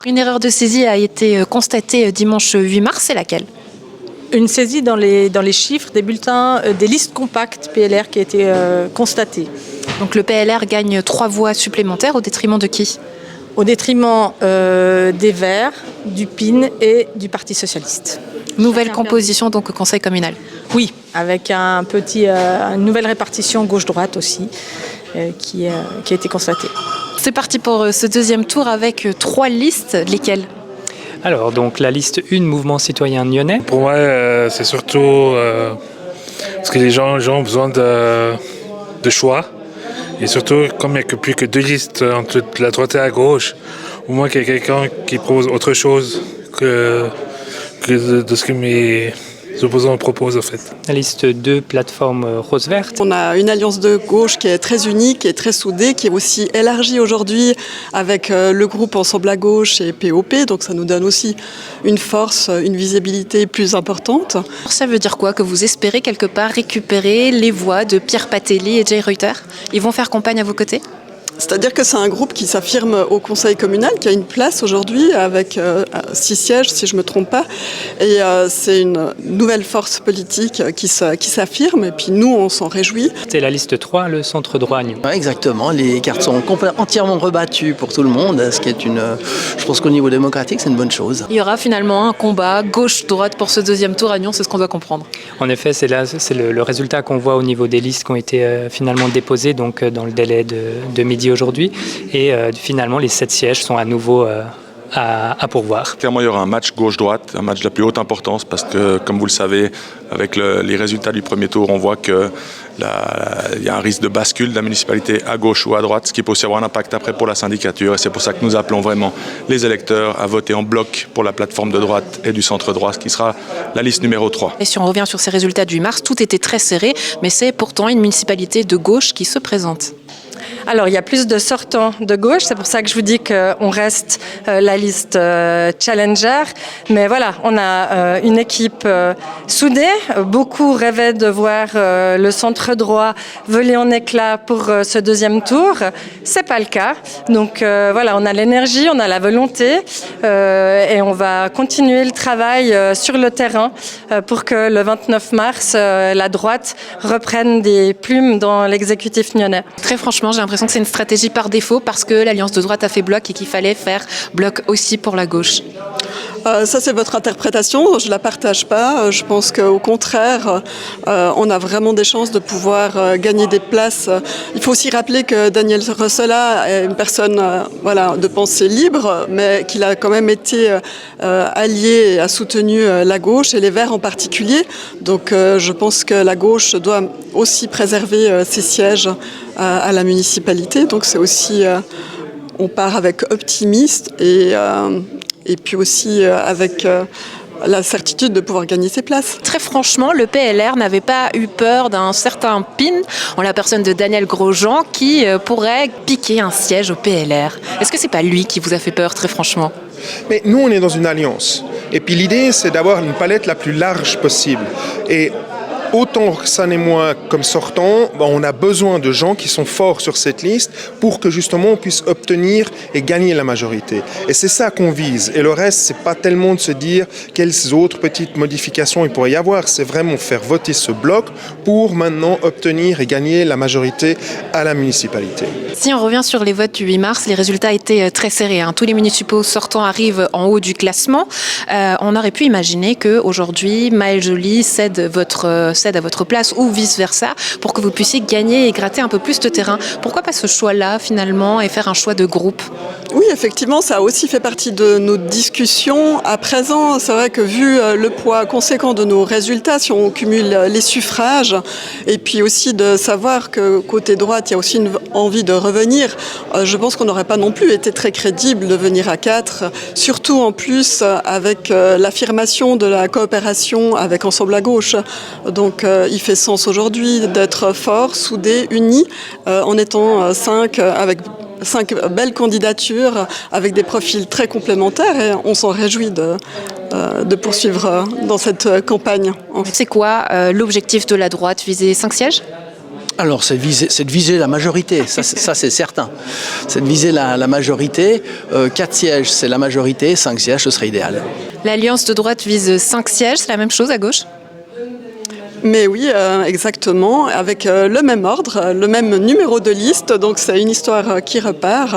Une erreur de saisie a été constatée dimanche 8 mars, c'est laquelle? Une saisie dans les chiffres des bulletins, des listes compactes PLR qui a été constatée. Donc le PLR gagne 3 voix supplémentaires au détriment de qui? Au détriment des Verts, du PIN et du Parti Socialiste. Nouvelle composition donc au Conseil communal. Oui, avec une nouvelle répartition gauche-droite aussi qui a été constatée. C'est parti pour ce deuxième tour avec 3 listes, lesquelles? Alors, donc la liste 1, Mouvement citoyen nyonnais. Pour moi, c'est surtout parce que les gens ont besoin de choix. Et surtout, comme il n'y a plus que 2 listes entre la droite et la gauche, au moins qu'il y ait quelqu'un qui propose autre chose que de ce que mes opposants proposent en fait. La liste 2, plateforme rose-verte. On a une alliance de gauche qui est très unique, qui est très soudée, qui est aussi élargie aujourd'hui avec le groupe Ensemble à gauche et POP. Donc ça nous donne aussi une force, une visibilité plus importante. Ça veut dire quoi? Que vous espérez quelque part récupérer les voix de Pierre Patelli et Jay Reuter? Ils vont faire campagne à vos côtés? C'est-à-dire que c'est un groupe qui s'affirme au Conseil communal, qui a une place aujourd'hui avec 6 sièges, si je ne me trompe pas. Et c'est une nouvelle force politique qui s'affirme. Et puis nous, on s'en réjouit. C'est la liste 3, le centre droit. Ouais, exactement. Les cartes sont entièrement rebattues pour tout le monde, ce qui est je pense qu'au niveau démocratique, c'est une bonne chose. Il y aura finalement un combat gauche-droite pour ce deuxième tour à Nyon, c'est ce qu'on doit comprendre. En effet, c'est le résultat qu'on voit au niveau des listes qui ont été finalement déposées donc, dans le délai de midi aujourd'hui. Et finalement, les 7 sièges sont à nouveau à pourvoir. Clairement, il y aura un match gauche-droite, un match de la plus haute importance parce que, comme vous le savez, avec les résultats du premier tour, on voit qu'il y a un risque de bascule de la municipalité à gauche ou à droite, ce qui peut aussi avoir un impact après pour la syndicature. Et c'est pour ça que nous appelons vraiment les électeurs à voter en bloc pour la plateforme de droite et du centre droit, ce qui sera la liste numéro 3. Et si on revient sur ces résultats du 8 mars, tout était très serré, mais c'est pourtant une municipalité de gauche qui se présente. Alors, il y a plus de sortants de gauche, c'est pour ça que je vous dis qu'on reste la liste challenger. Mais voilà, on a une équipe soudée. Beaucoup rêvaient de voir le centre droit voler en éclats pour ce deuxième tour. C'est pas le cas. Donc voilà, on a l'énergie, on a la volonté et on va continuer le travail sur le terrain pour que le 29 mars, la droite reprenne des plumes dans l'exécutif nyonnais. Très franchement, j'ai l'impression que c'est une stratégie par défaut parce que l'Alliance de droite a fait bloc et qu'il fallait faire bloc aussi pour la gauche. Ça, c'est votre interprétation. Je ne la partage pas. Je pense qu'au contraire, on a vraiment des chances de pouvoir gagner des places. Il faut aussi rappeler que Daniel Rossella est une personne de pensée libre, mais qu'il a quand même été allié et a soutenu la gauche et les Verts en particulier. Donc je pense que la gauche doit aussi préserver ses sièges à la municipalité. Donc c'est aussi, on part avec optimiste et puis aussi avec la certitude de pouvoir gagner ses places. Très franchement, le PLR n'avait pas eu peur d'un certain PIN, en la personne de Daniel Grosjean, qui pourrait piquer un siège au PLR. Est-ce que c'est pas lui qui vous a fait peur, très franchement? Mais nous, on est dans une alliance. Et puis l'idée, c'est d'avoir une palette la plus large possible. Et autant ça n'est moins comme sortant, on a besoin de gens qui sont forts sur cette liste pour que justement on puisse obtenir et gagner la majorité. Et c'est ça qu'on vise. Et le reste, c'est pas tellement de se dire quelles autres petites modifications il pourrait y avoir. C'est vraiment faire voter ce bloc pour maintenant obtenir et gagner la majorité à la municipalité. Si on revient sur les votes du 8 mars, les résultats étaient très serrés. Tous les municipaux sortants arrivent en haut du classement. On aurait pu imaginer qu'aujourd'hui, Maëlle Joly cède à votre place ou vice-versa pour que vous puissiez gagner et gratter un peu plus de terrain. Pourquoi pas ce choix-là finalement et faire un choix de groupe? Oui, effectivement, ça a aussi fait partie de nos discussions. À présent, c'est vrai que vu le poids conséquent de nos résultats, si on cumule les suffrages et puis aussi de savoir que côté droite, il y a aussi une envie de revenir, je pense qu'on n'aurait pas non plus été très crédible de venir à 4, surtout en plus avec l'affirmation de la coopération avec Ensemble à gauche. Donc il fait sens aujourd'hui d'être fort, soudé, unis, en étant 5 avec 5 belles candidatures avec des profils très complémentaires et on s'en réjouit de poursuivre dans cette campagne. C'est quoi l'objectif de la droite? Viser 5 sièges? Alors, c'est de viser la majorité, ça c'est certain. C'est de viser la majorité. 4 sièges, c'est la majorité, 5 sièges, ce serait idéal. L'Alliance de droite vise 5 sièges, c'est la même chose à gauche? Mais oui, exactement, avec le même ordre, le même numéro de liste, donc c'est une histoire qui repart.